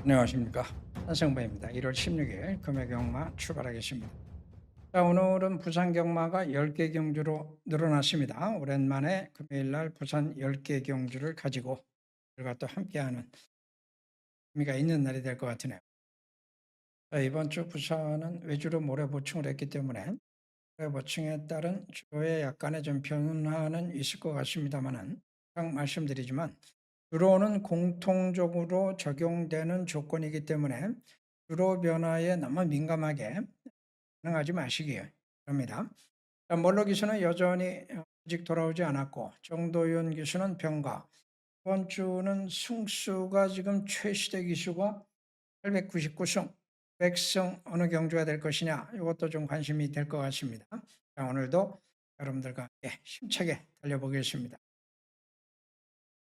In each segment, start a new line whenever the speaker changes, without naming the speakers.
안녕하십니까. 한성부입니다. 1월 16일 금요경마 출발하겠습니다. 자, 오늘은 부산 경마가 10개 경주로 늘어났습니다. 오랜만에 금요일날 부산 10개 경주를 가지고 우리가 또 함께하는 의미가 있는 날이 될 것 같으네요. 자, 이번 주 부산은 외주로 모레 보충을 했기 때문에 모레 보충에 따른 주로에 약간의 좀 변화는 있을 것 같습니다만은 항상 말씀드리지만 주로는 공통적으로 적용되는 조건이기 때문에 주로 변화에 너무 민감하게 반응하지 마시기 바랍니다. 멀로 기수는 여전히 아직 돌아오지 않았고 정도윤 기수는 병가, 이번 주는 승수가 지금 최시대 기수가 899승, 100승 어느 경주가 될 것이냐, 이것도 좀 관심이 될 것 같습니다. 자, 오늘도 여러분들과 함께 힘차게 달려보겠습니다.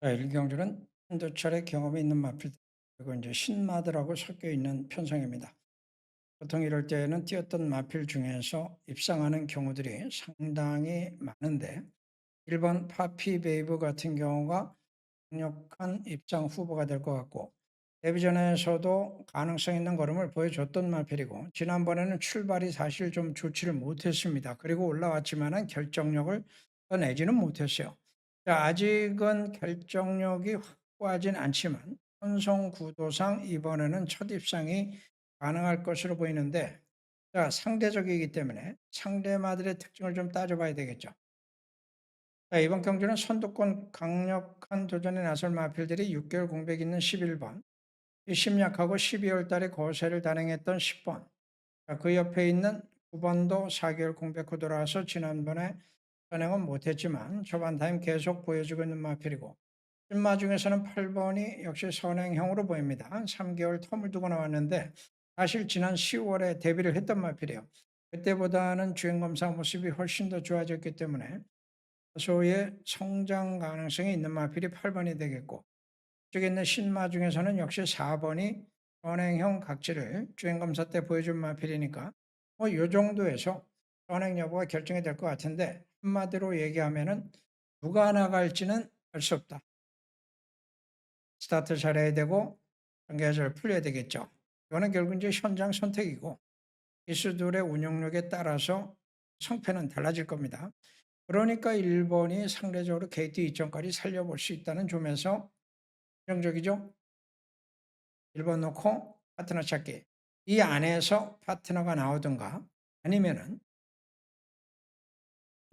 자, 일경주는 한두 차례 경험이 있는 마필 그리고 이제 신마들하고 섞여 있는 편성입니다. 보통 이럴 때는 뛰었던 마필 중에서 입상하는 경우들이 상당히 많은데 1번 파피베이브 같은 경우가 강력한 입상 후보가 될 것 같고 데뷔전에서도 가능성 있는 걸음을 보여줬던 마필이고 지난번에는 출발이 사실 좀 좋지를 못했습니다. 그리고 올라왔지만은 결정력을 내지는 못했어요. 자, 아직은 결정력이 확고하진 않지만 편성 구도상 이번에는 첫 입상이 가능할 것으로 보이는데 자, 상대적이기 때문에 상대마들의 특징을 좀 따져봐야 되겠죠. 자, 이번 경주는 선두권 강력한 도전에 나설 마필들이 6개월 공백 있는 11번, 심약하고 12월 달에 거세를 단행했던 10번, 자, 그 옆에 있는 9번도 4개월 공백 후 돌아와서 지난번에 선행은 못했지만 초반 타임 계속 보여주고 있는 마필이고 신마 중에서는 8번이 역시 선행형으로 보입니다. 3개월 텀을 두고 나왔는데 사실 지난 10월에 데뷔를 했던 마필이에요. 그때보다는 주행검사 모습이 훨씬 더 좋아졌기 때문에 다소의 성장 가능성이 있는 마필이 8번이 되겠고 쪽에 있는 신마 중에서는 역시 4번이 선행형 각지를 주행검사 때 보여준 마필이니까 뭐 이 정도에서 선행 여부가 결정이 될 것 같은데 한마디로 얘기하면은 누가 나갈지는 알 수 없다. 스타트 잘해야 되고 경기가 잘 풀려야 되겠죠. 이거는 결국 이제 현장 선택이고 기수들의 운영력에 따라서 성패는 달라질 겁니다. 그러니까 일본이 상대적으로 게이트 이점까지 살려볼 수 있다는 점에서 긍정적이죠. 1번 놓고 파트너 찾기. 이 안에서 파트너가 나오든가 아니면은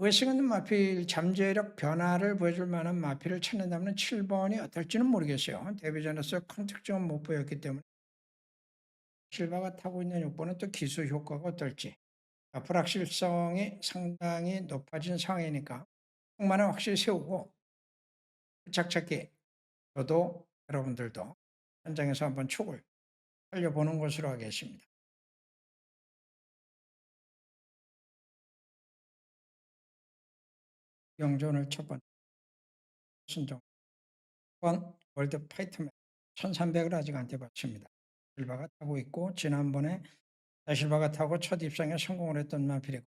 외식 있는 마필 잠재력 변화를 보여줄 만한 마필을 찾는다면 7번이 어떨지는 모르겠어요. 데뷔전에서 큰 특징은 못 보였기 때문에 실바가 타고 있는 6번은 또 기수 효과가 어떨지 불확실성이 상당히 높아진 상황이니까 속만은 확실히 세우고 착착히 저도 여러분들도 현장에서 한번 촉을 살려보는 것으로 하겠습니다. 영존을 첫 번째 순정 번 월드 파이터맨 1300을 아직 안 돼봤습니다. 실바가 타고 있고 지난번에 다실바가 타고 첫 입상에 성공을 했던 마필이고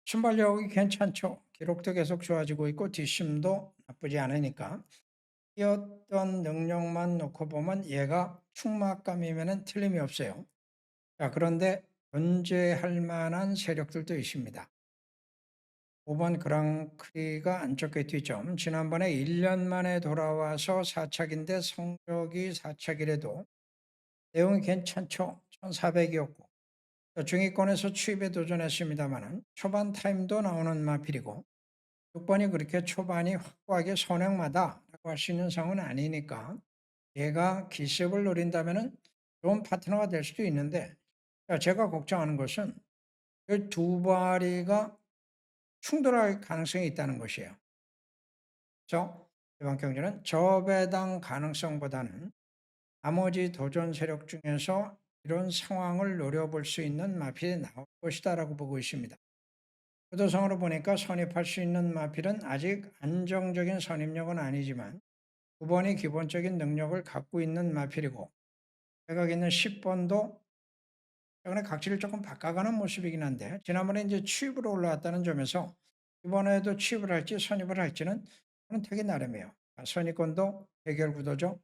순발력이 괜찮죠. 기록도 계속 좋아지고 있고 뒷심도 나쁘지 않으니까 뛰었던 능력만 놓고 보면 얘가 충막감이면 틀림이 없어요. 자, 그런데 견제할 만한 세력들도 있습니다. 5번 그랑크리가 안쪽에 뒤점. 지난번에 1년 만에 돌아와서 4착인데 성적이 4착이라도 내용이 괜찮죠. 1400이었고 중위권에서 추입에 도전했습니다만 초반 타임도 나오는 마필이고 6번이 그렇게 초반이 확고하게 선행마다라고 할 수 있는 상황은 아니니까 얘가 기습을 노린다면 좋은 파트너가 될 수도 있는데 제가 걱정하는 것은 이 두 마리가 충돌할 가능성이 있다는 것이에요. 그래서 이번 경기는 저배당 가능성보다는 나머지 도전 세력 중에서 이런 상황을 노려볼 수 있는 마필이 나올 것이다라고 보고 있습니다. 구도상으로 보니까 선입할 수 있는 마필은 아직 안정적인 선입력은 아니지만 9번이 기본적인 능력을 갖고 있는 마필이고 외곽에 있는 10번도 최근에 각지를 조금 바꿔가는 모습이긴 한데 지난번에 이제 취입으로 올라왔다는 점에서 이번에도 취입을 할지 선입을 할지는 저는 되게 나름이에요. 선입권도 대결 구도죠.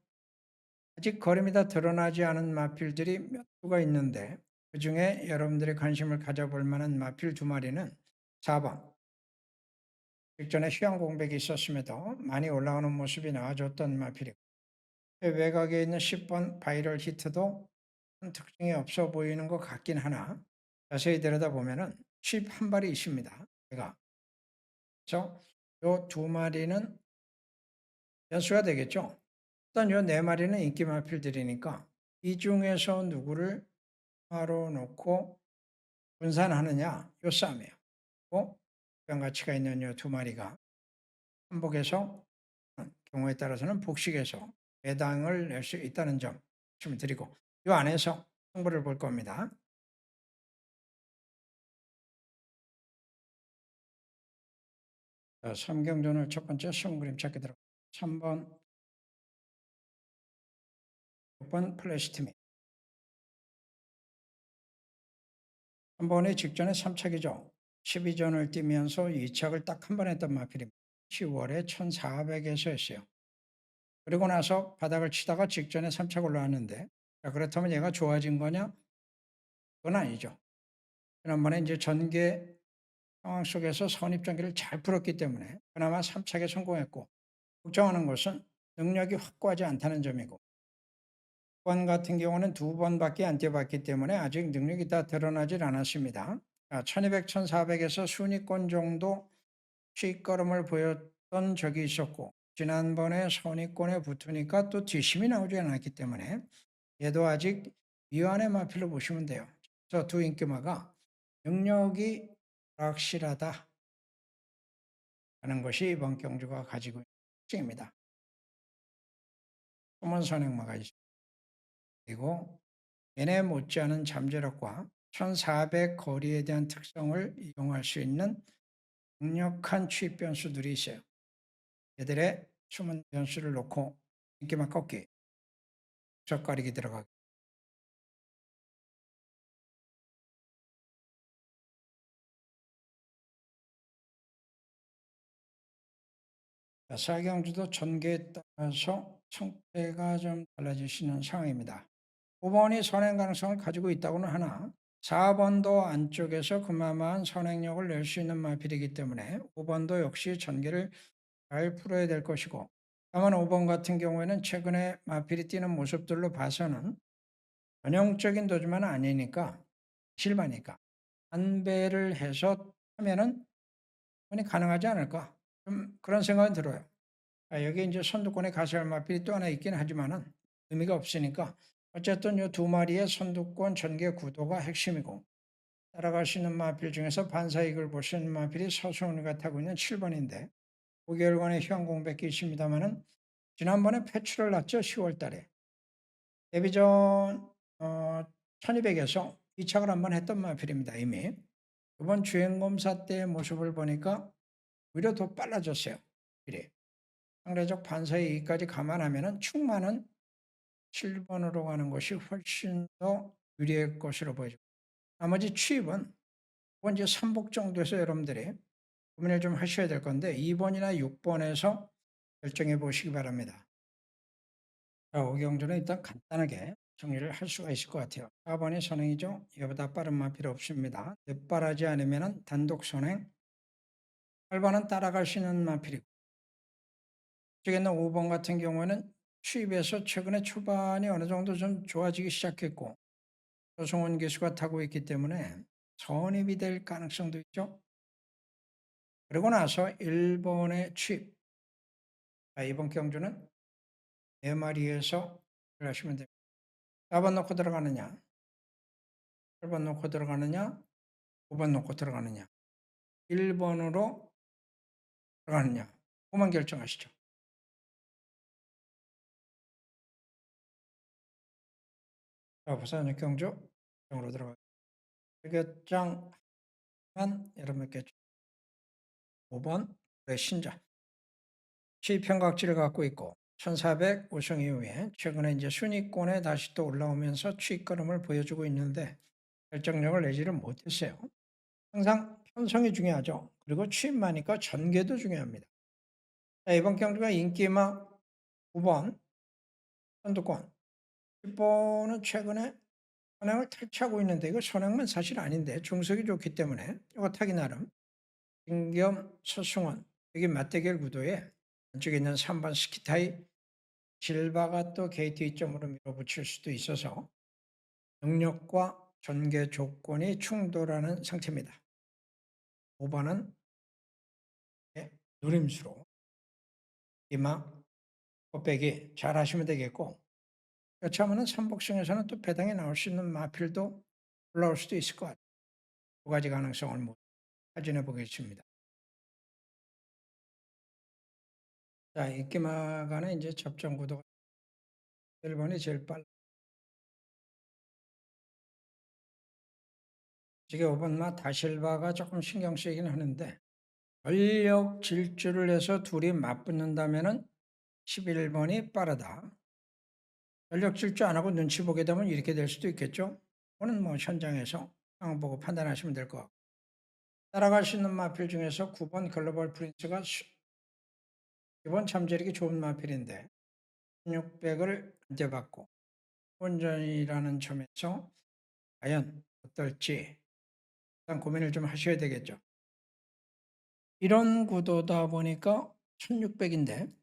아직 거름이 다 드러나지 않은 마필들이 몇 수가 있는데 그중에 여러분들이 관심을 가져볼 만한 마필 두 마리는 4번 직전에 휴양 공백이 있었음에도 많이 올라오는 모습이 나와줬던 마필이고 외곽에 있는 10번 바이럴 히트도 큰 특징이 없어 보이는 것 같긴 하나 자세히 들여다보면 칩 한 발이 있습니다. 그래서 이 두 마리는 연수가 되겠죠. 일단 이 네 마리는 인기 마필들이니까 이 중에서 누구를 하로 놓고 분산하느냐 요 싸움이에요. 또 양 가치가 있는 이 두 마리가 한복에서 경우에 따라서는 복식에서 배당을 낼 수 있다는 점 말씀을 드리고 이 안에서 승부를 볼 겁니다. 자, 삼경전을 첫 번째 숨은 그림 찾기 들어가 3번, 6번 플래시팀이 3번이 직전에 3착이죠. 12전을 뛰면서 2착을 딱 한 번 했던 마필입니다. 10월에 1400에서 했어요. 그리고 나서 바닥을 치다가 직전에 3착 올라왔는데 자, 그렇다면 얘가 좋아진 거냐? 그건 아니죠. 지난번에 이제 전개 상황 속에서 선입전개를 잘 풀었기 때문에 그나마 3착에 성공했고 걱정하는 것은 능력이 확고하지 않다는 점이고 6번 같은 경우는 두 번밖에 안 뛰어봤기 때문에 아직 능력이 다 드러나질 않았습니다. 1200, 1400에서 순위권 정도 뒷걸음을 보였던 적이 있었고 지난번에 선위권에 붙으니까 또 뒷심이 나오지 않았기 때문에 얘도 아직 미완의 마필로 보시면 돼요. 그래서 두 인기마가 능력이 확실하다 하는 것이 이번 경주가 가지고 있는 특징입니다. 숨은 선행마가 있습니다. 그리고 얘네 못지않은 잠재력과 1400 거리에 대한 특성을 이용할 수 있는 강력한 추입 변수들이 있어요. 얘들의 숨은 변수를 놓고 인기만 꺾기, 젓가락이 들어가기. 사경주도 전개에 따라서 성패가 좀 달라지시는 상황입니다. 5번이 선행 가능성을 가지고 있다고는 하나 4번도 안쪽에서 그마마한 선행력을 낼 수 있는 마필이기 때문에 5번도 역시 전개를 잘 풀어야 될 것이고 다만 5번 같은 경우에는 최근에 마필이 뛰는 모습들로 봐서는 전형적인 도주만은 아니니까 실마니까 안배를 해서 하면은 가능하지 않을까 좀 그런 생각이 들어요. 여기 이제 선두권에 가세할 마필이 또 하나 있긴 하지만은 의미가 없으니까 어쨌든 이 두 마리의 선두권 전개 구도가 핵심이고 따라갈 수 있는 마필 중에서 반사이익을 볼 수 있는 마필이 서수원이가 타고 있는 7번인데 5개월간의 휴양 공백이 있습니다만은 지난번에 패출을 났죠. 10월 달에 데뷔전 1200에서 2착을 한번 했던 마필입니다. 이미 이번 주행검사 때의 모습을 보니까 오히려 더 빨라졌어요. 필이 상대적 반사의 이익까지 감안하면 충만은 7번으로 가는 것이 훨씬 더 유리할 것으로 보여집니다. 나머지 취입은 이번 이제 3복 정도에서 여러분들이 고민을 좀 하셔야 될 건데 2번이나 6번에서 결정해 보시기 바랍니다. 자, 오경주는 일단 간단하게 정리를 할 수가 있을 것 같아요. 4번이 선행이죠. 이거보다 빠른 마 필요 없습니다. 늦바라지 않으면 단독 선행. 8번은 따라갈 수 있는 마필이고 쪽에는 5번 같은 경우에는 추입에서 최근에 초반이 어느 정도 좀 좋아지기 시작했고 조성원 기수가 타고 있기 때문에 선입이 될 가능성도 있죠. 그리고 나서 1번의 추입. 이번 경주는 4마리에서 하시면 됩니다. 4번 놓고 들어가느냐 8번 놓고 들어가느냐 5번 놓고 들어가느냐 1번으로 들어가느냐 그만 결정하시죠. 자, 부산 육경주 으로 들어가 결격장만 여러분께 5번 신자 취입형각지를 갖고 있고 1400 우승 이후에 최근에 이제 순위권에 다시 또 올라오면서 취입걸음을 보여주고 있는데 결정력을 내지를 못했어요. 항상 편성이 중요하죠. 그리고 취입마니까 전개도 중요합니다. 자, 이번 경주가 인기마 9번 선두권 10번은 최근에 선행을 탈취하고 있는데 이거 선행만 사실 아닌데 중석이 좋기 때문에 이거 타기 나름. 김겸, 서승원 여기 맞대결 구도에 안쪽에 있는 3번 스키타이 실바가 또 게이트 이점으로 밀어붙일 수도 있어서 능력과 전개 조건이 충돌하는 상태입니다. 5번은 누림수로 이마 곱빼기 잘 하시면 되겠고, 여차하면 삼복승에서는 또 배당에 나올 수 있는 마필도 올라올 수도 있을 것 같아요. 두 가지 가능성을 모두 확인해 보겠습니다. 자, 이끼마가는 이제 접전 구도가 1번이 제일 빨라. 이게 5번마 다실바가 조금 신경 쓰이긴 하는데 전력 질주를 해서 둘이 맞붙는다면은 11번이 빠르다. 전력 질주 안 하고 눈치 보게 되면 이렇게 될 수도 있겠죠. 그거는 뭐 현장에서 상황 보고 판단하시면 될 것 같고. 따라갈 수 있는 마필 중에서 9번 글로벌 프린스가 이번 잠재력이 좋은 마필인데 1600을 안대받고 혼전이라는 점에서 과연 어떨지 일단 고민을 좀 하셔야 되겠죠. 이런 구도다 보니까 1600인데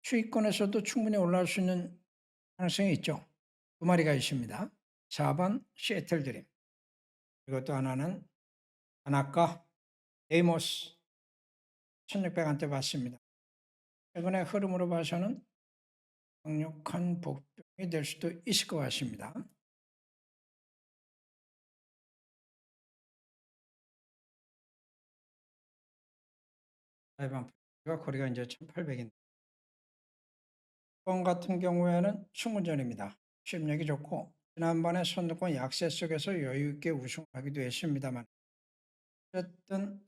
추위권에서도 충분히 올라올 수 있는 가능성이 있죠. 두 마리가 있습니다. 4번 시애틀 드림, 그리고 또 하나는 아나카 데이모스 1600한테 받습니다. 최근의 흐름으로 봐서는 강력한 복병이 될 수도 있을 것 같습니다. 타이반가 거리가 이제 1800인데 1번 같은 경우에는 승문전입니다. 수입력이 좋고 지난번에 선두권 약세 속에서 여유 있게 우승하기도 했습니다만 어쨌든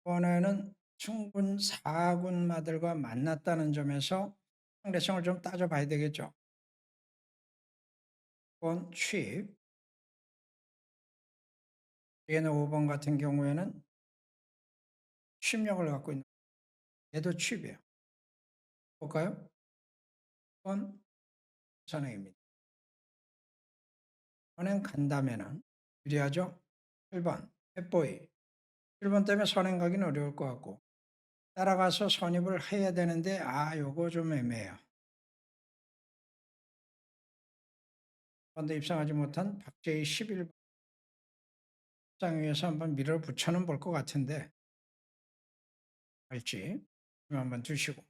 이번에는 충분 4군마들과 만났다는 점에서 상대성을 좀 따져봐야 되겠죠. 5번 취입, 얘는 5번 같은 경우에는 취입력을 갖고 있는 얘도 취입이에요. 볼까요? 1번 선행입니다. 선행 간다면은 유리하죠? 1번 햇보이 1번 때문에 선행 가기는 어려울 것 같고 따라가서 선입을 해야 되는데 요거 좀 애매해요. 그런데 입상하지 못한 박재희 11번 입상 위에서 한번 밀어붙여는 볼 것 같은데 할지 한번 두시고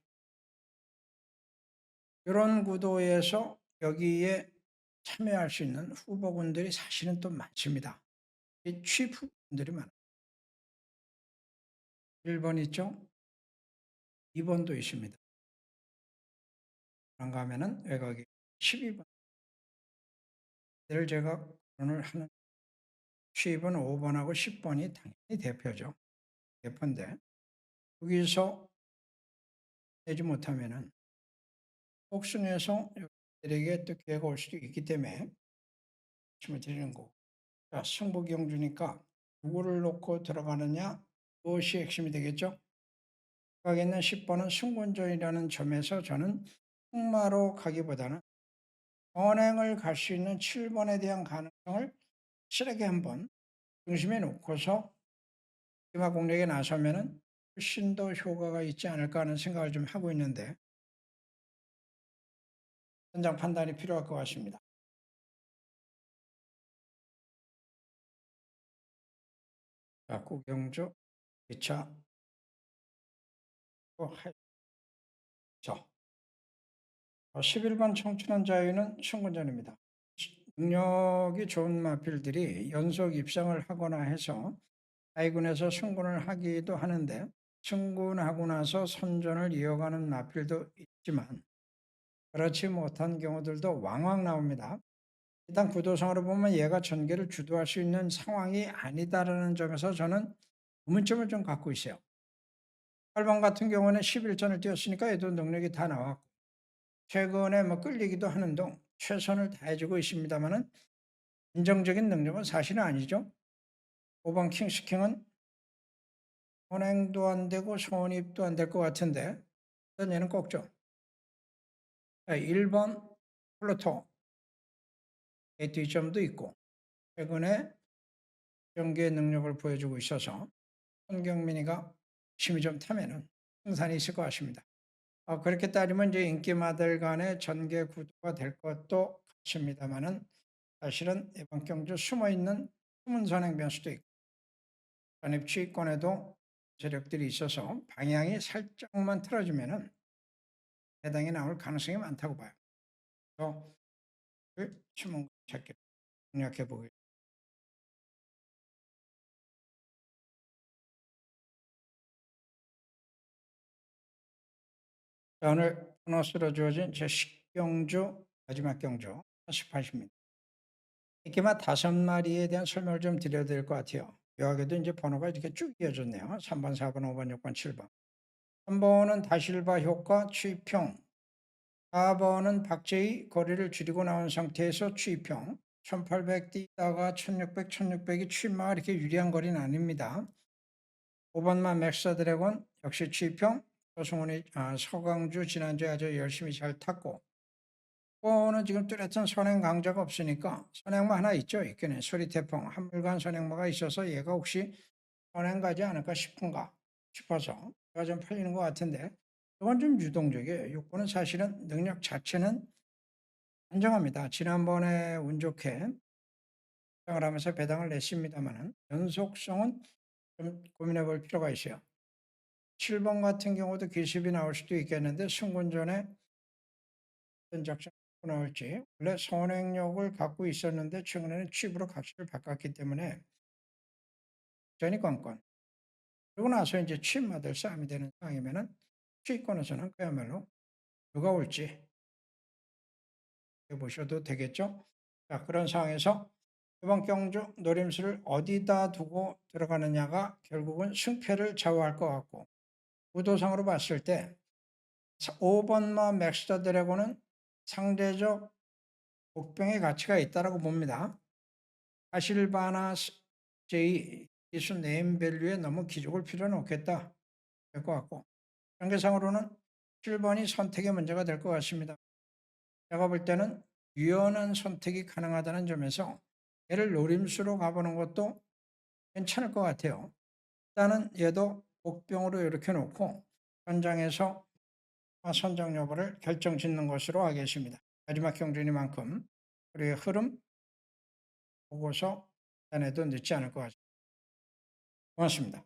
이런 구도에서 여기에 참여할 수 있는 후보군들이 사실은 또 많습니다. 이 취 후보군들이 많아요. 1번 있죠? 2번도 있습니다. 그런가 하면은 외곽이 12번. 를 제가 거론을 하는 취입은 5번하고 10번이 당연히 대표죠. 대표인데 여기서 내지 못하면은 복숭에서 여러분들에게 또 기회가 올 수도 있기 때문에 말씀을 드리는 거고. 자, 승부경주니까 누구를 놓고 들어가느냐 무엇이 핵심이 되겠죠? 여기 있는 10번은 승군전이라는 점에서 저는 승마로 가기보다는 언행을 갈 수 있는 7번에 대한 가능성을 실하게 한번 중심에 놓고서 기마 공략에 나서면은 훨씬 더 효과가 있지 않을까 하는 생각을 좀 하고 있는데 현장 판단이 필요할 것 같습니다. 자, 구경주 2차 죠. 11번 청춘한 자유는 승군전입니다. 능력이 좋은 마필들이 연속 입상을 하거나 해서 하이군에서 승군을 하기도 하는데 승군하고 나서 선전을 이어가는 마필도 있지만 그렇지 못한 경우들도 왕왕 나옵니다. 일단 구도상으로 보면 얘가 전개를 주도할 수 있는 상황이 아니다라는 점에서 저는 의문점을 좀 갖고 있어요. 8번 같은 경우는 11전을 뛰었으니까 얘도 능력이 다 나왔고 최근에 뭐 끌리기도 하는 동 최선을 다해주고 있습니다만은 안정적인 능력은 사실은 아니죠. 5번 킹스킹은 선행도 안 되고 선입도 안 될 것 같은데 일단 얘는 꼭죠. 1번 플루토 KT점도 있고 최근에 연기의 능력을 보여주고 있어서 손경민이가 심히 좀 타면은 승산이 있을 것 같습니다. 그렇게 따지면 이제 인기마들 간의 전개 구도가 될 것도 같습니다만은 사실은 이번 경주 숨어 있는 숨은 선행 변수도 있고 전입 취권에도 세력들이 있어서 방향이 살짝만 틀어지면은 해당이 나올 가능성이 많다고 봐요. 그래서 그 추문 찾기 공략해 보겠습니다. 오늘 보너스로 주어진 제 10경주 마지막 경주 48입니다. 이렇게만 5마리에 대한 설명을 좀 드려야 될 것 같아요. 묘하게도 이제 번호가 이렇게 쭉 이어졌네요. 3번, 4번, 5번, 6번, 7번. 3번은 다실바 효과 취입형, 4번은 박제의 거리를 줄이고 나온 상태에서 취입형, 1800 뛰다가 1600, 1600이 취입마가 이렇게 유리한 거리는 아닙니다. 5번만 맥사 드래곤 역시 취입형, 서강주 지난주에 아주 열심히 잘 탔고 6번은 지금 뚜렷한 선행 강자가 없으니까 선행마 하나 있죠. 있겠네. 소리태풍 한물간 선행마가 있어서 얘가 혹시 선행 가지 않을까 싶어서 얘가 좀 팔리는 것 같은데 이건 좀 유동적이에요. 6번은 사실은 능력 자체는 안정합니다. 지난번에 운 좋게 배당을 하면서 배당을 냈습니다만은 연속성은 좀 고민해 볼 필요가 있어요. 7번 같은 경우도 기습이 나올 수도 있겠는데 승군전에 어떤 작전이 나올지 원래 선행력을 갖고 있었는데 최근에는 칩으로 값을 바꿨기 때문에 전이 관건 그리고 나서 이제 칩마들 싸움이 되는 상황이면은 수익권에서는 그야말로 누가 올지 보셔도 되겠죠. 자, 그런 상황에서 이번 경주 노림수를 어디다 두고 들어가느냐가 결국은 승패를 좌우할 것 같고 구도상으로 봤을 때 5번마 맥스터 드래곤은 상대적 복병의 가치가 있다고 봅니다. 아실바나 제이 기수 네임밸류에 너무 기죽을 필요는 없겠다 될 것 같고 경계상으로는 7번이 선택의 문제가 될 것 같습니다. 제가 볼 때는 유연한 선택이 가능하다는 점에서 얘를 노림수로 가보는 것도 괜찮을 것 같아요. 일단은 얘도 복병으로 이렇게 놓고 현장에서 선정 여부를 결정 짓는 것으로 하겠습니다. 마지막 경주니만큼 우리의 흐름 보고서 전에도 늦지 않을 것 같습니다. 고맙습니다.